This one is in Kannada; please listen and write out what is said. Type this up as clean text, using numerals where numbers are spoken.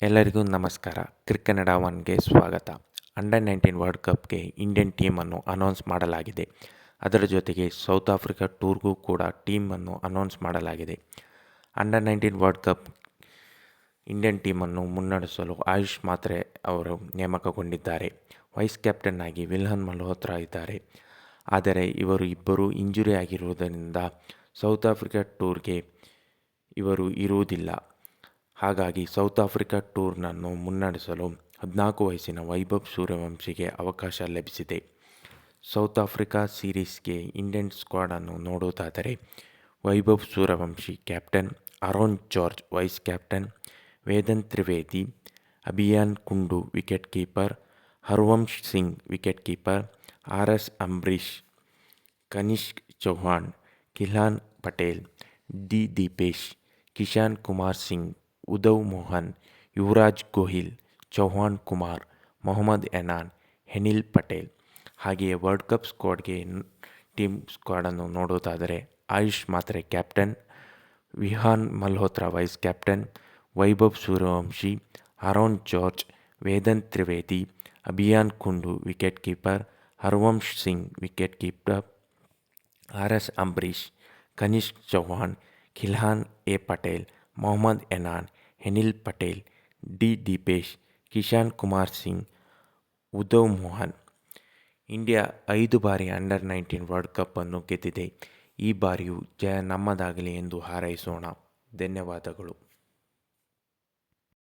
ಎಲ್ಲರಿಗೂ ನಮಸ್ಕಾರ. ಕನ್ನಡ ಒನ್ಗೆ ಸ್ವಾಗತ. ಅಂಡರ್-19 ವರ್ಲ್ಡ್ ಕಪ್ಗೆ ಇಂಡಿಯನ್ ಟೀಮನ್ನು ಅನೌನ್ಸ್ ಮಾಡಲಾಗಿದೆ. ಅದರ ಜೊತೆಗೆ ಸೌತ್ ಆಫ್ರಿಕಾ ಟೂರ್ಗೂ ಕೂಡ ಟೀಮನ್ನು ಅನೌನ್ಸ್ ಮಾಡಲಾಗಿದೆ. ಅಂಡರ್-19 ವರ್ಲ್ಡ್ ಕಪ್ ಇಂಡಿಯನ್ ಟೀಮನ್ನು ಮುನ್ನಡೆಸಲು ಆಯುಷ್ ಮಾತ್ರೆ ಅವರು ನೇಮಕಗೊಂಡಿದ್ದಾರೆ. ವೈಸ್ ಕ್ಯಾಪ್ಟನ್ ಆಗಿ ವಿಲ್ಹನ್ ಮಲ್ಹೋತ್ರಾ ಇದ್ದಾರೆ. ಆದರೆ ಇವರು ಇಬ್ಬರು ಇಂಜುರಿ ಆಗಿರುವುದರಿಂದ ಸೌತ್ ಆಫ್ರಿಕಾ ಟೂರ್ಗೆ ಇವರು ಇರುವುದಿಲ್ಲ. ಹಾಗಾಗಿ ಸೌತ್ ಆಫ್ರಿಕಾ ಟೂರ್ನನ್ನು ಮುನ್ನಡೆಸಲು 14 ವಯಸ್ಸಿನ ವೈಭವ್ ಸೂರ್ಯವಂಶಿಗೆ ಅವಕಾಶ ಲಭಿಸಿದೆ. ಸೌತ್ ಆಫ್ರಿಕಾ ಸೀರೀಸ್ಗೆ ಇಂಡಿಯನ್ ಸ್ಕ್ವಾಡನ್ನು ನೋಡುವುದಾದರೆ Vaibhav Suryavanshi captain, Aaron George vice captain, Vedant Trivedi, Abhigyan Kundu wicket keeper, Harvansh Singh wicket keeper, R S. Ambrish, Kanishk Chauhan, Khilan Patel, D. Deepesh, Kishan Kumar Singh, Uday Mohan, Yuvraj Kohli, Chauhan Kumar, Mohammed Enaan, Henil Patel. ಹಾಗೆಯೇ ವರ್ಲ್ಡ್ ಕಪ್ ಟೀಮ್ ಸ್ಕ್ವಾಡನ್ನು ನೋಡೋದಾದರೆ Ayush Mhatre captain, Vihaan Malhotra vice captain, Vaibhav Suryavanshi, Aaron George, Vedant Trivedi, Abhigyan Kundu wicket keeper, Harvansh Singh wicket keeper, R S. Ambrish, Kanishk Chauhan, Khilan Patel, Mohammed Enaan, Henil Patel, D. Deepesh, Kishan Kumar Singh, Uday Mohan. India 5 ಬಾರಿ ಅಂಡರ್-19 ವರ್ಲ್ಡ್ ಕಪ್ ಅನ್ನು ಗೆದ್ದಿದೆ. ಈ ಬಾರಿಯೂ ಜಯ ನಮ್ಮದಾಗಲಿ ಎಂದು ಹಾರೈಸೋಣ. ಧನ್ಯವಾದಗಳು.